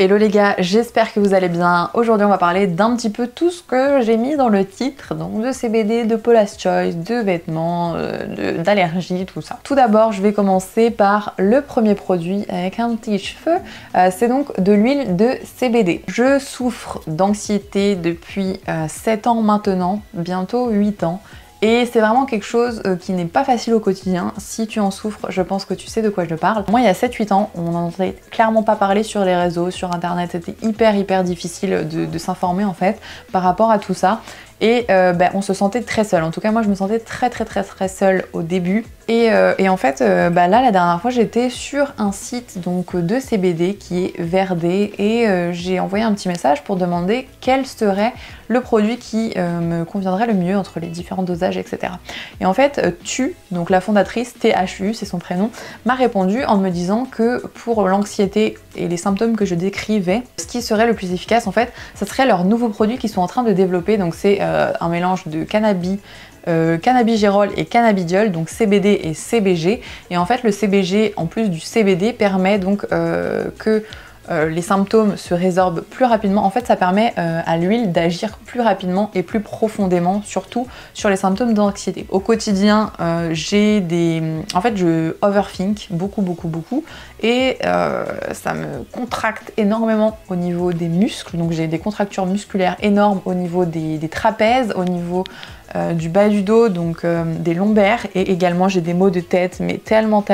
Hello les gars, j'espère que vous allez bien. Aujourd'hui on va parler d'un petit peu tout ce que j'ai mis dans le titre, donc de CBD, de Paula's Choice, de vêtements, d'allergies, tout ça. Tout d'abord je vais commencer par le premier produit avec un petit cheveu, c'est donc de l'huile de CBD. Je souffre d'anxiété depuis 7 ans maintenant, bientôt 8 ans. Et c'est vraiment quelque chose qui n'est pas facile au quotidien. Si tu en souffres, je pense que tu sais de quoi je parle. Moi, il y a 7-8 ans, on n'en entendait clairement pas parler sur les réseaux, sur internet. C'était hyper difficile de s'informer en fait par rapport à tout ça. Et on se sentait très seul. En tout cas, moi, je me sentais très seule au début. Et en fait, là, la dernière fois, j'étais sur un site donc de CBD qui est Verdé et j'ai envoyé un petit message pour demander quel serait le produit qui me conviendrait le mieux entre les différents dosages, etc. Et en fait, donc la fondatrice, THU, c'est son prénom, m'a répondu en me disant que pour l'anxiété et les symptômes que je décrivais, ce qui serait le plus efficace, en fait, ça serait leur nouveau produit qu'ils sont en train de développer. Donc c'est un mélange de cannabigérol et cannabidiol, donc CBD et CBG. Et en fait, le CBG, en plus du CBD, permet donc que les symptômes se résorbent plus rapidement. En fait, ça permet à l'huile d'agir plus rapidement et plus profondément, surtout sur les symptômes d'anxiété. Au quotidien, en fait, je overthink beaucoup et ça me contracte énormément au niveau des muscles. Donc j'ai des contractures musculaires énormes au niveau des trapèzes, au niveau du bas du dos, donc des lombaires, et également j'ai des maux de tête, mais tellement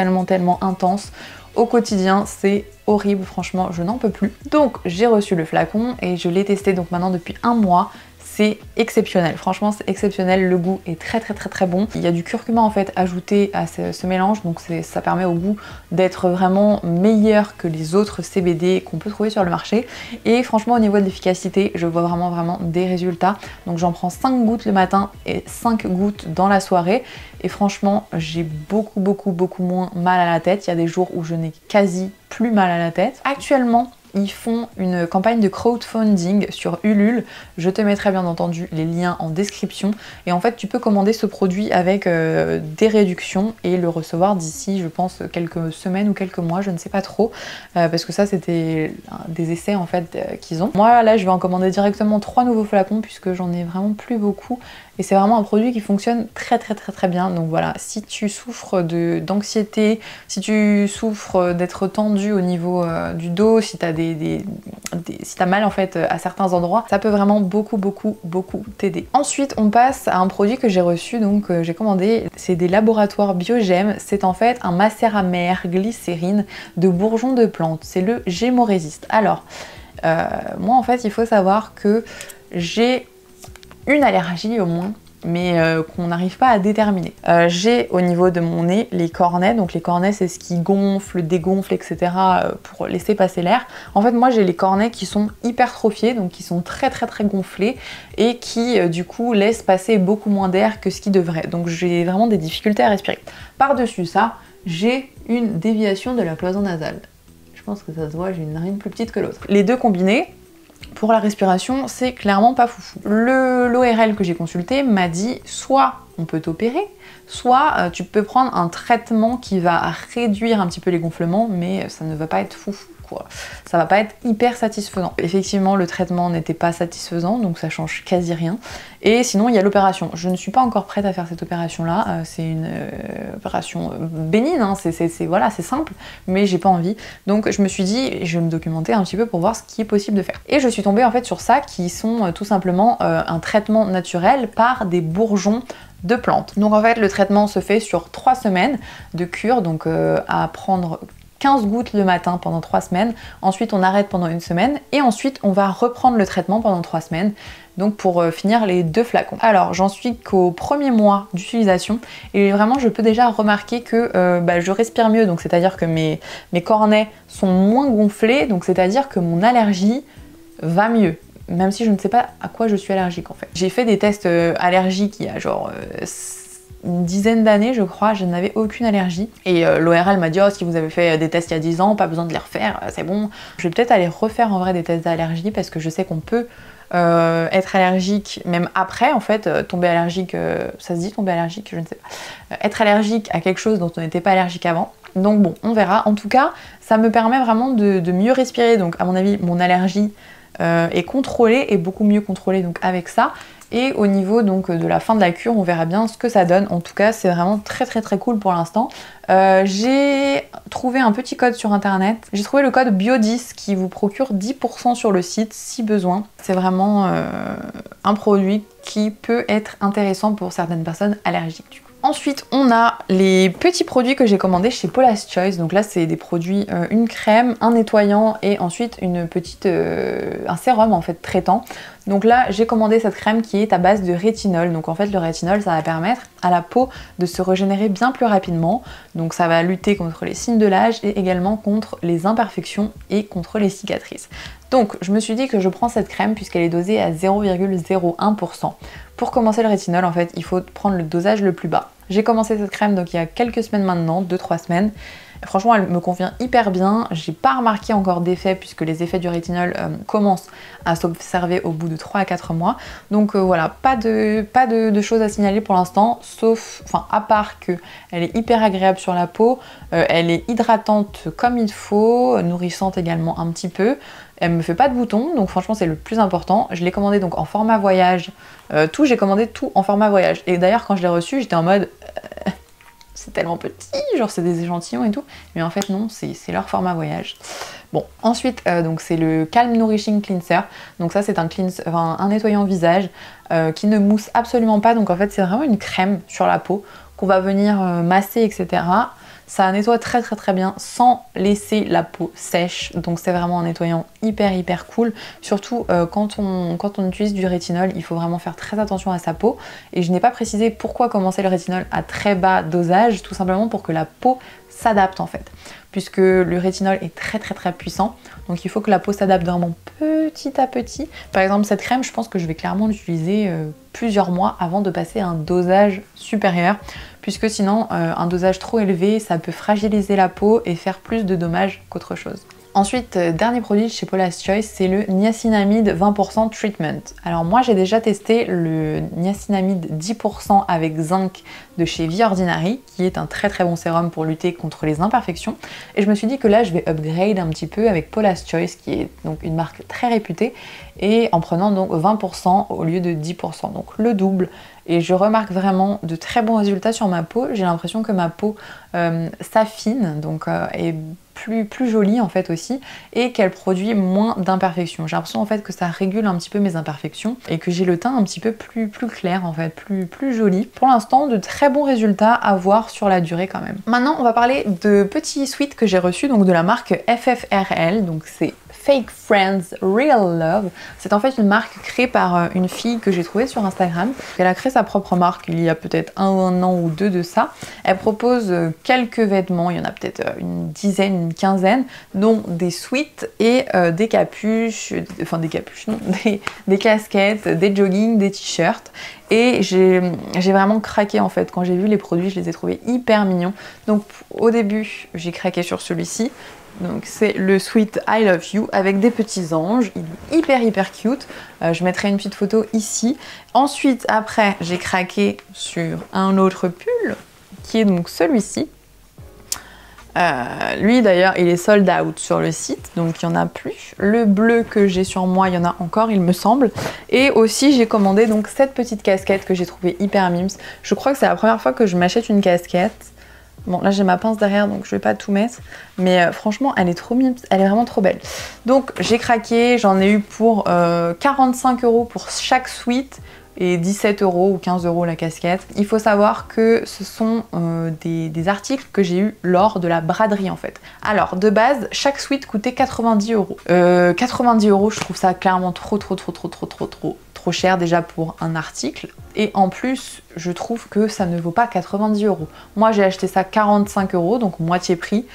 intenses. Au quotidien, c'est horrible, franchement, je n'en peux plus. Donc j'ai reçu le flacon et je l'ai testé donc maintenant depuis un mois. C'est exceptionnel, franchement c'est exceptionnel, le goût est très bon. Il y a du curcuma en fait ajouté à ce mélange, donc ça permet au goût d'être vraiment meilleur que les autres CBD qu'on peut trouver sur le marché. Et franchement au niveau de l'efficacité, je vois vraiment des résultats. Donc j'en prends 5 gouttes le matin et 5 gouttes dans la soirée. Et franchement, j'ai beaucoup moins mal à la tête. Il y a des jours où je n'ai quasi plus mal à la tête. Actuellement, ils font une campagne de crowdfunding sur Ulule. Je te mettrai bien entendu les liens en description. Et en fait, tu peux commander ce produit avec des réductions et le recevoir d'ici, je pense, quelques semaines ou quelques mois, je ne sais pas trop. Parce que ça, c'était des essais en fait qu'ils ont. Moi, là, je vais en commander directement 3 nouveaux flacons puisque j'en ai vraiment plus beaucoup. Et c'est vraiment un produit qui fonctionne très bien. Donc voilà, si tu souffres d'anxiété, si tu souffres d'être tendu au niveau du dos, si t'as si t'as mal en fait à certains endroits, ça peut vraiment beaucoup t'aider. Ensuite, on passe à un produit que j'ai reçu, donc j'ai commandé, c'est des laboratoires Biogem. C'est en fait un macéramère glycérine de bourgeons de plantes. C'est le Gémorésiste. Alors, moi en fait, il faut savoir que j'ai une allergie au moins, mais qu'on n'arrive pas à déterminer. J'ai au niveau de mon nez les cornets, donc les cornets c'est ce qui gonfle, dégonfle, etc. Pour laisser passer l'air. En fait moi j'ai les cornets qui sont hypertrophiés, donc qui sont très gonflés et qui du coup laissent passer beaucoup moins d'air que ce qui devrait. Donc j'ai vraiment des difficultés à respirer. Par-dessus ça, j'ai une déviation de la cloison nasale. Je pense que ça se voit, j'ai une narine plus petite que l'autre. Les deux combinés, pour la respiration, c'est clairement pas foufou. L'ORL que j'ai consulté m'a dit soit on peut t'opérer, soit tu peux prendre un traitement qui va réduire un petit peu les gonflements, mais ça ne va pas être foufou, quoi. Ça va pas être hyper satisfaisant. Effectivement, le traitement n'était pas satisfaisant, donc ça change quasi rien. Et sinon, il y a l'opération. Je ne suis pas encore prête à faire cette opération-là. C'est une opération bénigne, hein. Voilà, c'est simple, mais j'ai pas envie. Donc je me suis dit, je vais me documenter un petit peu pour voir ce qui est possible de faire. Et je suis tombée en fait sur ça, qui sont tout simplement un traitement naturel par des bourgeons de plantes. Donc en fait, le traitement se fait sur 3 semaines de cure, donc à prendre 15 gouttes le matin pendant 3 semaines, ensuite on arrête pendant 1 semaine et ensuite on va reprendre le traitement pendant 3 semaines, donc pour finir les 2 flacons. Alors j'en suis qu'au premier mois d'utilisation et vraiment je peux déjà remarquer que je respire mieux, donc c'est-à-dire que mes cornets sont moins gonflés, donc c'est-à-dire que mon allergie va mieux. Même si je ne sais pas à quoi je suis allergique en fait. J'ai fait des tests allergiques il y a genre une dizaine d'années je crois, je n'avais aucune allergie. Et l'ORL m'a dit oh si vous avez fait des tests il y a 10 ans, pas besoin de les refaire, c'est bon. Je vais peut-être aller refaire en vrai des tests d'allergie parce que je sais qu'on peut être allergique même après en fait, tomber allergique, ça se dit tomber allergique, je ne sais pas. Être allergique à quelque chose dont on n'était pas allergique avant. Donc bon, on verra. En tout cas, ça me permet vraiment de mieux respirer. Donc à mon avis, mon allergie est contrôlée et beaucoup mieux contrôlée donc avec ça. Et au niveau donc de la fin de la cure, on verra bien ce que ça donne. En tout cas, c'est vraiment très cool pour l'instant. J'ai trouvé un petit code sur internet. J'ai trouvé le code BIO10 qui vous procure 10% sur le site si besoin. C'est vraiment un produit qui peut être intéressant pour certaines personnes allergiques du coup. Ensuite, on a les petits produits que j'ai commandés chez Paula's Choice. Donc là, c'est des produits, une crème, un nettoyant et ensuite une petite, un sérum en fait traitant. Donc là, j'ai commandé cette crème qui est à base de rétinol. Donc en fait, le rétinol, ça va permettre à la peau de se régénérer bien plus rapidement. Donc ça va lutter contre les signes de l'âge et également contre les imperfections et contre les cicatrices. Donc je me suis dit que je prends cette crème puisqu'elle est dosée à 0,01%. Pour commencer le rétinol, en fait, il faut prendre le dosage le plus bas. J'ai commencé cette crème donc il y a quelques semaines maintenant, 2-3 semaines. Franchement, elle me convient hyper bien. J'ai pas remarqué encore d'effet puisque les effets du rétinol commencent à s'observer au bout de 3 à 4 mois. Donc voilà, pas de choses à signaler pour l'instant, sauf, enfin à part que elle est hyper agréable sur la peau, elle est hydratante comme il faut, nourrissante également un petit peu. Elle me fait pas de boutons, donc franchement c'est le plus important. Je l'ai commandé donc en format voyage. J'ai commandé tout en format voyage. Et d'ailleurs quand je l'ai reçu, j'étais en mode c'est tellement petit, genre c'est des échantillons et tout. Mais en fait non, c'est leur format voyage. Bon, ensuite donc c'est le Calm Nourishing Cleanser. Donc ça c'est un nettoyant visage qui ne mousse absolument pas. Donc en fait c'est vraiment une crème sur la peau qu'on va venir masser, etc. Ça nettoie très bien sans laisser la peau sèche, donc c'est vraiment un nettoyant hyper cool. Surtout quand on utilise du rétinol, il faut vraiment faire très attention à sa peau. Et je n'ai pas précisé pourquoi commencer le rétinol à très bas dosage, tout simplement pour que la peau s'adapte en fait. Puisque le rétinol est très puissant, donc il faut que la peau s'adapte vraiment petit à petit. Par exemple cette crème, je pense que je vais clairement l'utiliser plusieurs mois avant de passer à un dosage supérieur, puisque sinon un dosage trop élevé, ça peut fragiliser la peau et faire plus de dommages qu'autre chose. Ensuite, dernier produit chez Paula's Choice, c'est le niacinamide 20% Treatment. Alors moi j'ai déjà testé le niacinamide 10% avec zinc de chez The Ordinary, qui est un très bon sérum pour lutter contre les imperfections. Et je me suis dit que là je vais upgrade un petit peu avec Paula's Choice, qui est donc une marque très réputée, et en prenant donc 20% au lieu de 10%, donc le double. Et je remarque vraiment de très bons résultats sur ma peau. J'ai l'impression que ma peau s'affine, donc est plus jolie en fait aussi, et qu'elle produit moins d'imperfections. J'ai l'impression en fait que ça régule un petit peu mes imperfections et que j'ai le teint un petit peu plus clair en fait, plus joli. Pour l'instant, de très bons résultats à voir sur la durée quand même. Maintenant, on va parler de petits sweats que j'ai reçus donc de la marque FFRL, donc c'est Fake Friends Real Love. C'est en fait une marque créée par une fille que j'ai trouvée sur Instagram. Elle a créé sa propre marque il y a peut-être un an ou deux de ça. Elle propose quelques vêtements, il y en a peut-être une dizaine, une quinzaine, dont des sweats et des capuches, enfin des capuches non, des casquettes, des joggings, des t-shirts. Et j'ai vraiment craqué en fait. Quand j'ai vu les produits, je les ai trouvés hyper mignons. Donc au début, j'ai craqué sur celui-ci. Donc c'est le sweat I Love You avec des petits anges, il est hyper cute. Je mettrai une petite photo ici. Ensuite, après, j'ai craqué sur un autre pull qui est donc celui-ci. Lui d'ailleurs, il est sold out sur le site, donc il n'y en a plus. Le bleu que j'ai sur moi, il y en a encore, il me semble. Et aussi, j'ai commandé donc cette petite casquette que j'ai trouvée hyper mimes. Je crois que c'est la première fois que je m'achète une casquette. Bon, là j'ai ma pince derrière donc je vais pas tout mettre, mais franchement elle est trop mimes, elle est vraiment trop belle. Donc j'ai craqué, j'en ai eu pour 45 € pour chaque sweat et 17 € ou 15 € la casquette. Il faut savoir que ce sont des articles que j'ai eu lors de la braderie en fait. Alors de base, chaque sweat coûtait 90 €. 90 €, je trouve ça clairement trop cher déjà pour un article, et en plus je trouve que ça ne vaut pas 90 €. Moi j'ai acheté ça 45 €, donc moitié prix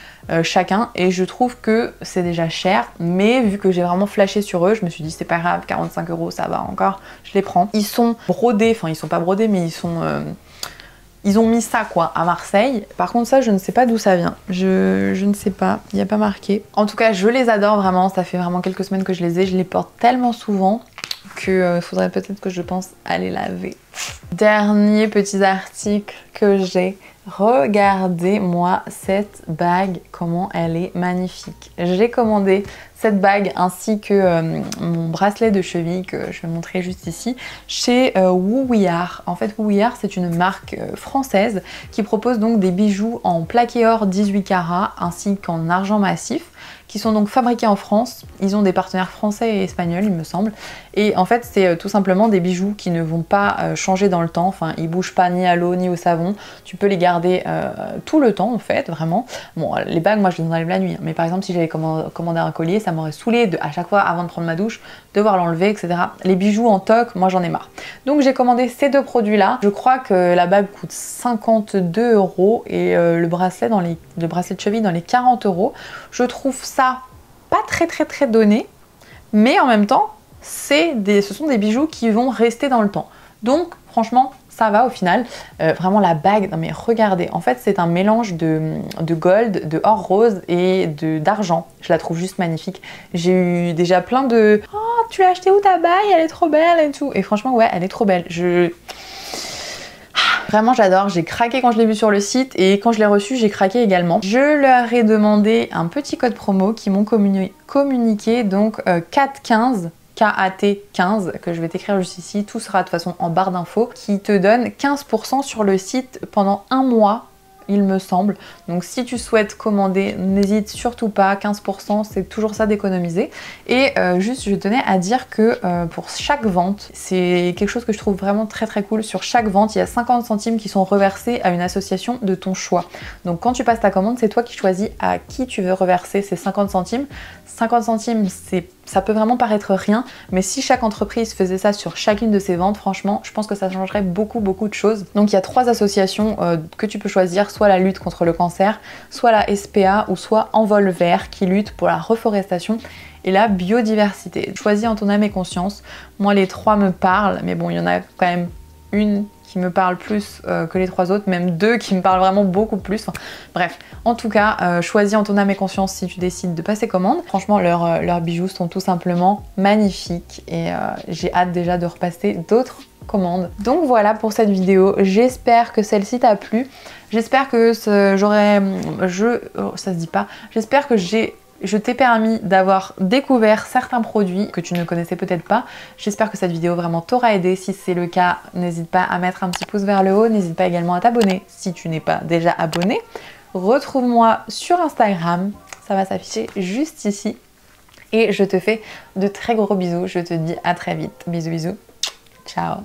chacun, et je trouve que c'est déjà cher, mais vu que j'ai vraiment flashé sur eux, je me suis dit c'est pas grave, 45 € ça va encore, je les prends. Ils sont brodés, enfin ils sont pas brodés mais ils sont Ils ont mis ça quoi à Marseille. Par contre ça je ne sais pas d'où ça vient. Je ne sais pas, il n'y a pas marqué. En tout cas je les adore vraiment, ça fait vraiment quelques semaines que je les ai. Je les porte tellement souvent que faudrait peut-être que je pense à les laver. Dernier petit article que j'ai. Regardez-moi cette bague, comment elle est magnifique. J'ai commandé cette bague ainsi que mon bracelet de cheville que je vais montrer juste ici chez Woo We Are. En fait Woo We Are c'est une marque française qui propose donc des bijoux en plaqué or 18 carats ainsi qu'en argent massif qui sont donc fabriqués en France. Ils ont des partenaires français et espagnols il me semble. Et en fait c'est tout simplement des bijoux qui ne vont pas changer dans le temps. Enfin ils bougent pas ni à l'eau ni au savon. Tu peux les garder tout le temps en fait vraiment. Bon les bagues moi je les enlève la nuit. Mais par exemple si j'avais commandé un collier ça m'aurait saoulé à chaque fois avant de prendre ma douche devoir l'enlever etc. Les bijoux en toc moi j'en ai marre. Donc j'ai commandé ces deux produits là. Je crois que la bague coûte 52 € et le bracelet de cheville dans les 40 €. Je trouve ça pas très donné, mais en même temps ce sont des bijoux qui vont rester dans le temps. Donc franchement ça va au final. Vraiment la bague, non mais regardez, en fait c'est un mélange de gold, de or rose et d'argent. Je la trouve juste magnifique. J'ai eu déjà plein de « Oh tu l'as acheté où ta bague? Elle est trop belle et tout ». Et franchement ouais elle est trop belle. Vraiment j'adore, j'ai craqué quand je l'ai vu sur le site et quand je l'ai reçu j'ai craqué également. Je leur ai demandé un petit code promo qui m'ont communiqué donc CAT15 KAT15 que je vais t'écrire juste ici, tout sera de toute façon en barre d'infos, qui te donne 15% sur le site pendant un mois il me semble. Donc si tu souhaites commander, n'hésite surtout pas, 15% c'est toujours ça d'économiser. Et juste je tenais à dire que pour chaque vente, c'est quelque chose que je trouve vraiment très cool, sur chaque vente il y a 50 centimes qui sont reversés à une association de ton choix. Donc quand tu passes ta commande, c'est toi qui choisis à qui tu veux reverser ces 50 centimes. 50 centimes ça peut vraiment paraître rien, mais si chaque entreprise faisait ça sur chacune de ses ventes, franchement, je pense que ça changerait beaucoup de choses. Donc il y a 3 associations que tu peux choisir, soit la lutte contre le cancer, soit la SPA ou soit Envol Vert qui lutte pour la reforestation et la biodiversité. Choisis en ton âme et conscience. Moi les 3 me parlent, mais bon il y en a quand même une qui me parle plus que les 3 autres, même 2 qui me parlent vraiment beaucoup plus. Enfin, bref, en tout cas, choisis en ton âme et conscience si tu décides de passer commande. Franchement, leurs bijoux sont tout simplement magnifiques et j'ai hâte déjà de repasser d'autres commandes. Donc voilà pour cette vidéo, j'espère que celle-ci t'a plu. J'espère que j'espère que je t'ai permis d'avoir découvert certains produits que tu ne connaissais peut-être pas. J'espère que cette vidéo vraiment t'aura aidé. Si c'est le cas, n'hésite pas à mettre un petit pouce vers le haut. N'hésite pas également à t'abonner si tu n'es pas déjà abonné. Retrouve-moi sur Instagram, ça va s'afficher juste ici. Et je te fais de très gros bisous. Je te dis à très vite. Bisous bisous. Ciao.